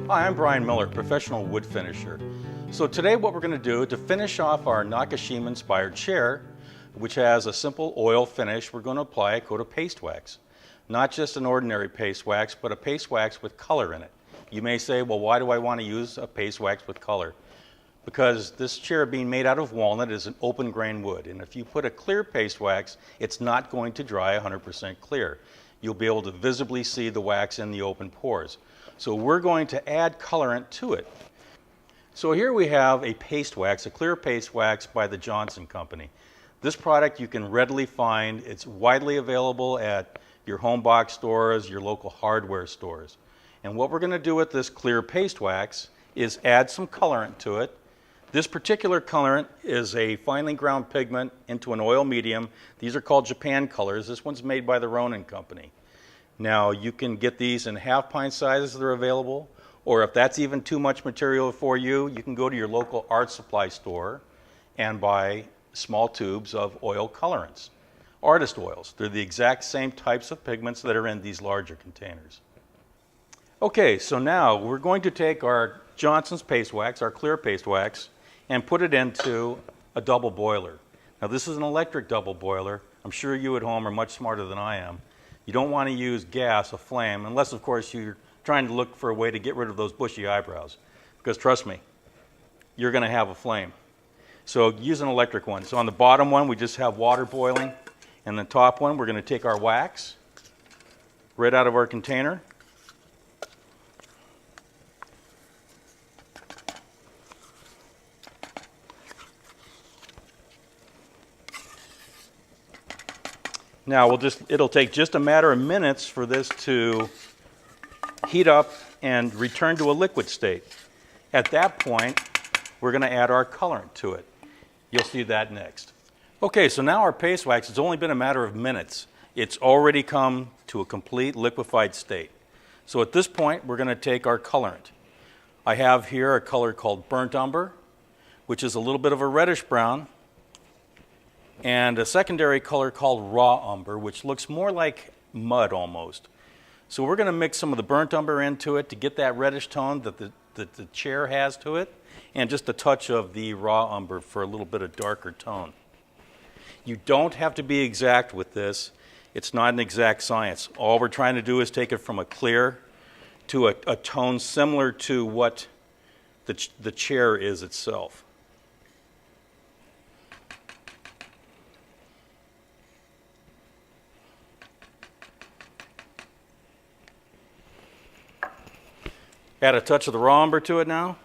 Hi, I'm Brian Miller, professional wood finisher. So today what we're going to do to finish off our Nakashima inspired chair, which has a simple oil finish, we're going to apply a coat of paste wax. Not just an ordinary paste wax, but a paste wax with color in it. You may say, well, why do I want to use a paste wax with color? Because this chair being made out of walnut is an open grain wood, and if you put a clear paste wax, it's not going to dry 100% clear. You'll be able to visibly see the wax in the open pores. So we're going to add colorant to it. So here we have a paste wax, a clear paste wax by the Johnson Company. This product you can readily find. It's widely available at your home box stores, your local hardware stores. And what we're going to do with this clear paste wax is add some colorant to it. This particular colorant is a finely ground pigment into an oil medium. These are called Japan colors. This one's made by the Ronin Company. Now you can get these in half pint sizes that are available, or if that's even too much material for you, you can go to your local art supply store and buy small tubes of oil colorants. Artist oils. They're the exact same types of pigments that are in these larger containers. Okay, so now we're going to take our Johnson's paste wax, our clear paste wax, and put it into a double boiler. Now this is an electric double boiler. I'm sure you at home are much smarter than I am. You don't want to use gas, a flame, unless of course you're trying to look for a way to get rid of those bushy eyebrows. Because trust me, you're going to have a flame. So use an electric one. So on the bottom one we just have water boiling, and the top one we're going to take our wax right out of our container. Now it'll take just a matter of minutes for this to heat up and return to a liquid state. At that point, we're going to add our colorant to it. You'll see that next. Okay, so now our paste wax, it's only been a matter of minutes. It's already come to a complete liquefied state. So at this point, we're going to take our colorant. I have here a color called burnt umber, which is a little bit of a reddish brown, and a secondary color called raw umber, which looks more like mud almost. So we're going to mix some of the burnt umber into it to get that reddish tone that the chair has to it, and just a touch of the raw umber for a little bit of darker tone. You don't have to be exact with this. It's not an exact science. All we're trying to do is take it from a clear to a tone similar to what the chair is itself. Add a touch of the raw umber to it now.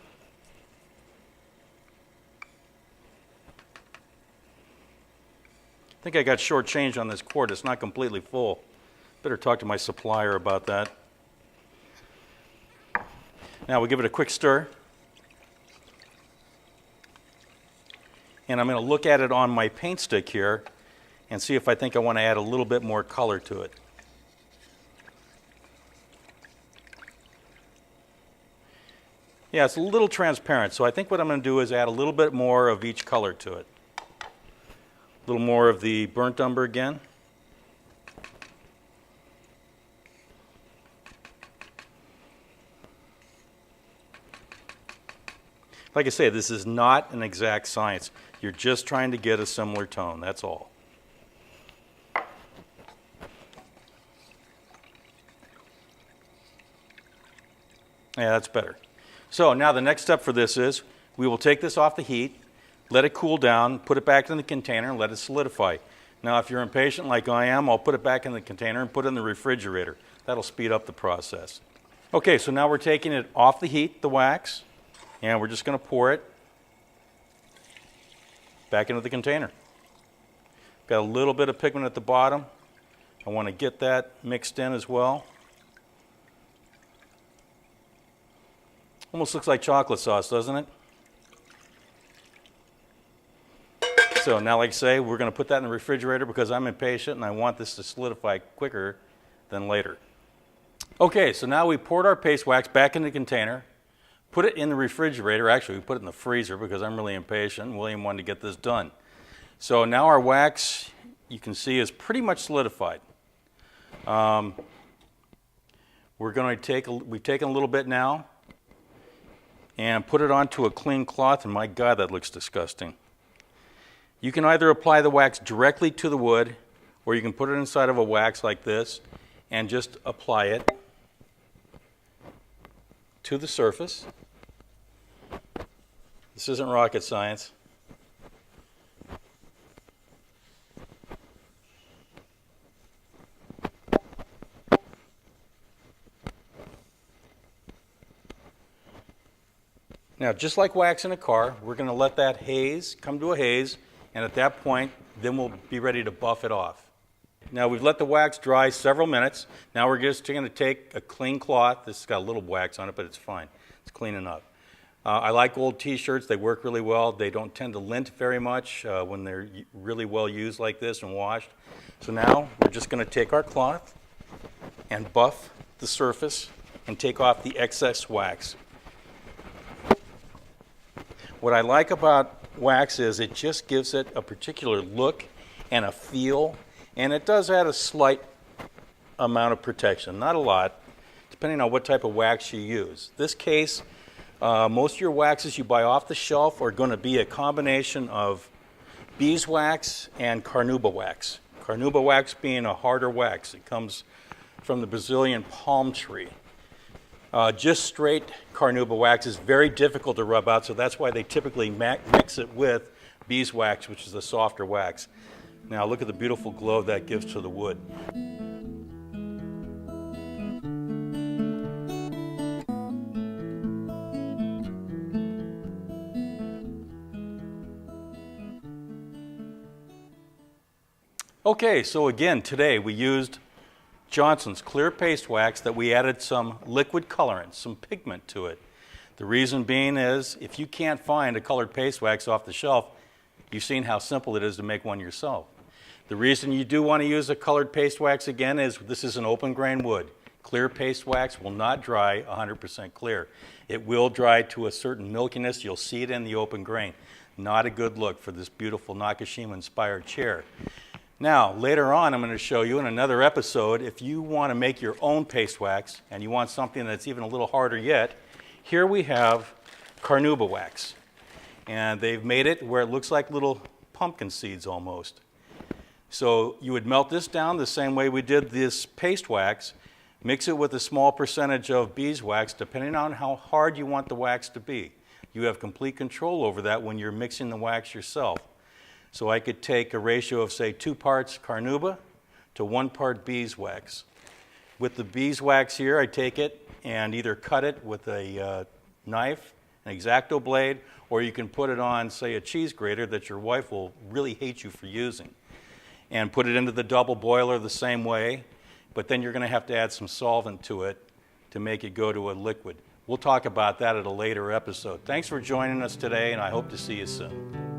I think I got shortchanged on this quart. It's not completely full. Better talk to my supplier about that. Now we'll give it a quick stir. And I'm going to look at it on my paint stick here and see if I think I want to add a little bit more color to it. Yeah, it's a little transparent, so I think what I'm going to do is add a little bit more of each color to it. A little more of the burnt umber again. Like I say, this is not an exact science. You're just trying to get a similar tone, that's all. Yeah, that's better. So now the next step for this is we will take this off the heat, let it cool down, put it back in the container, and let it solidify. Now if you're impatient like I am, I'll put it back in the container and put it in the refrigerator. That'll speed up the process. Okay, so now we're taking it off the heat, the wax, and we're just going to pour it back into the container. Got a little bit of pigment at the bottom. I want to get that mixed in as well. Almost looks like chocolate sauce, doesn't it? So now, like I say, we're going to put that in the refrigerator because I'm impatient and I want this to solidify quicker than later. Okay, so now we poured our paste wax back in the container, put it in the refrigerator. Actually, we put it in the freezer because I'm really impatient. William wanted to get this done. So now our wax, you can see is pretty much solidified. We've taken a little bit now and put it onto a clean cloth, and my God, that looks disgusting. You can either apply the wax directly to the wood, or you can put it inside of a wax like this and just apply it to the surface. This isn't rocket science. Now, just like wax in a car, we're going to let that haze come to a haze, and at that point, then we'll be ready to buff it off. Now, we've let the wax dry several minutes. Now we're just going to take a clean cloth. This has got a little wax on it, but it's fine. It's clean enough. I like old t-shirts. They work really well. They don't tend to lint very much when they're really well used like this and washed. So now we're just going to take our cloth and buff the surface and take off the excess wax. What I like about wax is it just gives it a particular look and a feel, and it does add a slight amount of protection, not a lot, depending on what type of wax you use. This case, most of your waxes you buy off the shelf are going to be a combination of beeswax and carnauba wax. Carnauba wax being a harder wax. It comes from the Brazilian palm tree. Just straight carnauba wax is very difficult to rub out, so that's why they typically mix it with beeswax, which is a softer wax. Now look at the beautiful glow that gives to the wood. Okay, so again, today we used Johnson's clear paste wax that we added some liquid colorant, some pigment to it. The reason being is if you can't find a colored paste wax off the shelf, you've seen how simple it is to make one yourself. The reason you do want to use a colored paste wax again is this is an open grain wood. Clear paste wax will not dry 100% clear. It will dry to a certain milkiness. You'll see it in the open grain. Not a good look for this beautiful Nakashima inspired chair. Now, later on, I'm going to show you in another episode, if you want to make your own paste wax and you want something that's even a little harder yet, here we have carnauba wax. And they've made it where it looks like little pumpkin seeds almost. So you would melt this down the same way we did this paste wax, mix it with a small percentage of beeswax, depending on how hard you want the wax to be. You have complete control over that when you're mixing the wax yourself. So I could take a ratio of, say, 2 parts carnauba to 1 part beeswax. With the beeswax here, I take it and either cut it with a knife, an X-Acto blade, or you can put it on, say, a cheese grater that your wife will really hate you for using. And put it into the double boiler the same way, but then you're going to have to add some solvent to it to make it go to a liquid. We'll talk about that at a later episode. Thanks for joining us today, and I hope to see you soon.